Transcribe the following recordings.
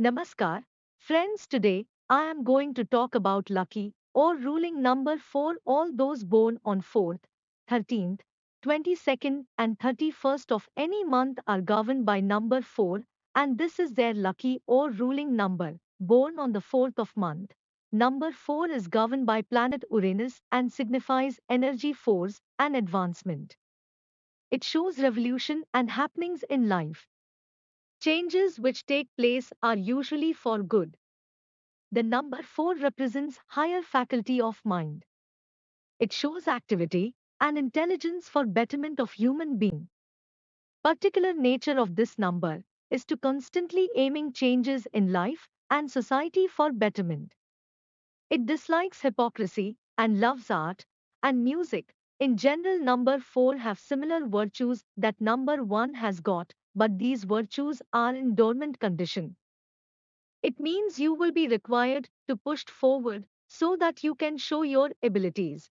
Namaskar, friends. Today I am going to talk about lucky or ruling number 4. All those born on 4th, 13th, 22nd, and 31st of any month are governed by number 4, and this is their lucky or ruling number. Born on the 4th of month, number 4 is governed by planet Uranus and signifies energy, force, and advancement. It shows revolution and happenings in life. Changes which take place are usually for good. The number 4 represents higher faculty of mind. It shows activity and intelligence for betterment of human being. Particular nature of this number is to constantly aiming changes in life and society for betterment. It dislikes hypocrisy and loves art and music. In general, number 4 have similar virtues that number 1 has got, but these virtues are in dormant condition. It means you will be required to push forward so that you can show your abilities.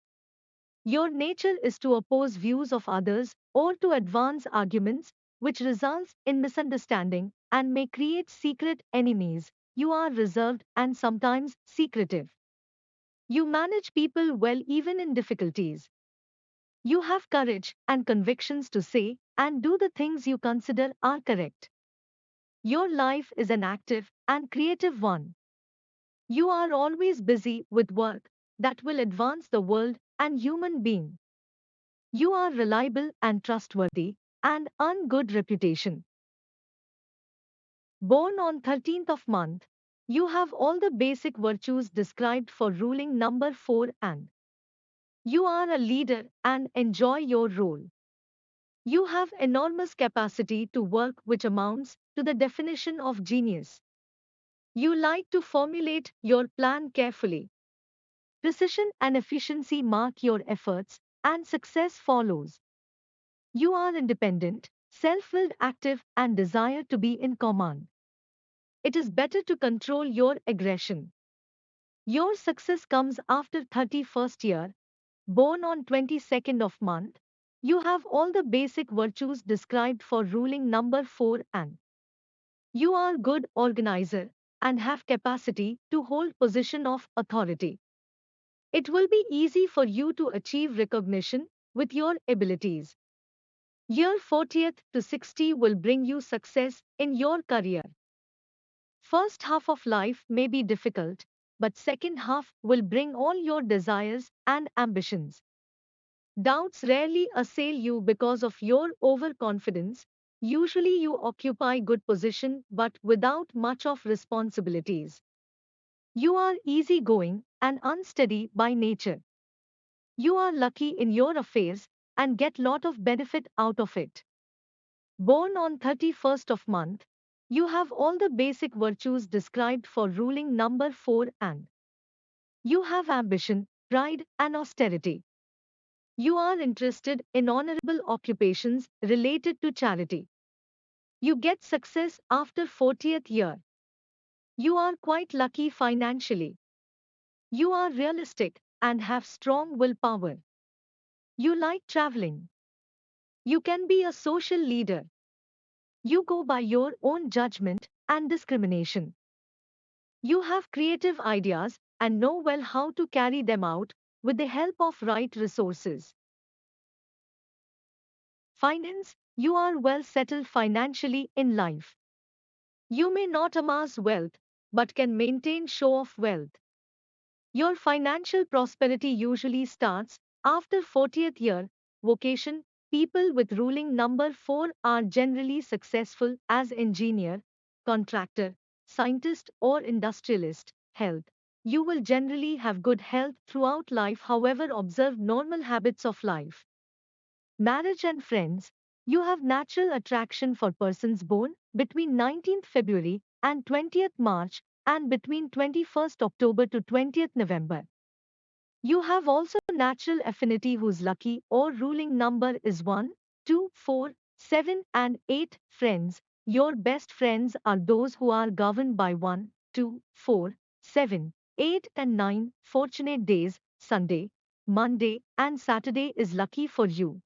Your nature is to oppose views of others or to advance arguments, which results in misunderstanding and may create secret enemies. You are reserved and sometimes secretive. You manage people well even in difficulties. You have courage and convictions to say and do the things you consider are correct. Your life is an active and creative one. You are always busy with work that will advance the world and human being. You are reliable and trustworthy and earn good reputation. Born on 13th of month, you have all the basic virtues described for ruling number 4 and you are a leader and enjoy your role. You have enormous capacity to work which amounts to the definition of genius. You like to formulate your plan carefully. Precision and efficiency mark your efforts, and success follows. You are independent, self willed, active, and desire to be in command. It is better to control your aggression. Your success comes after 31st year, born on 22nd of month. You have all the basic virtues described for ruling number 4 and you are good organizer and have capacity to hold position of authority. It will be easy for you to achieve recognition with your abilities. Year 40th to 60 will bring you success in your career. First half of life may be difficult, but second half will bring all your desires and ambitions. Doubts rarely assail you because of your overconfidence. Usually you occupy good position but without much of responsibilities. You are easygoing and unsteady by nature. You are lucky in your affairs and get lot of benefit out of it. Born on 31st of month, you have all the basic virtues described for ruling number 4 and you have ambition, pride and austerity. You are interested in honorable occupations related to charity. You get success after 40th year. You are quite lucky financially. You are realistic and have strong willpower. You like traveling. You can be a social leader. You go by your own judgment and discrimination. You have creative ideas and know well how to carry them out with the help of right resources. Finance, you are well settled financially in life. You may not amass wealth, but can maintain show of wealth. Your financial prosperity usually starts after 40th year. Vocation, people with ruling number 4 are generally successful as engineer, contractor, scientist or industrialist. Health, you will generally have good health throughout life, however observe normal habits of life. Marriage and friends, you have natural attraction for persons born between 19th February and 20th March and between 21st October to 20th November. You have also natural affinity whose lucky or ruling number is 1, 2, 4, 7, and 8. Friends, your best friends are those who are governed by 1, 2, 4, 7, 8, and 9. Fortunate days, Sunday, Monday, and Saturday is lucky for you.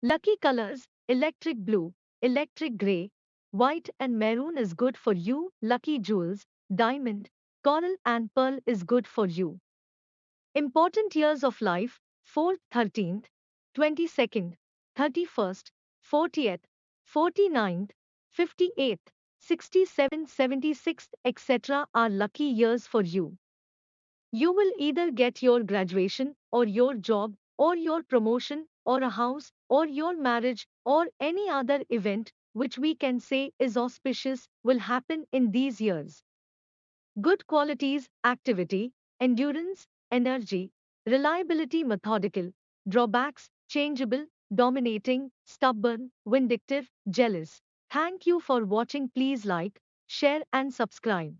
Lucky colors, electric blue, electric gray, White and maroon is good for you. Lucky jewels, diamond, coral and pearl is good for you. Important years of life: 4th, 13th, 22nd, 31st, 40th, 49th, 58th, 67th, 76th, etc. are lucky years for you. You will either get your graduation, or your job, or your promotion, or a house, or your marriage, or any other event which we can say is auspicious will happen in these years. Good qualities: activity, endurance, energy, reliability, methodical, drawbacks: changeable, dominating, stubborn, vindictive, jealous. Thank you for watching. Please like, share, and subscribe.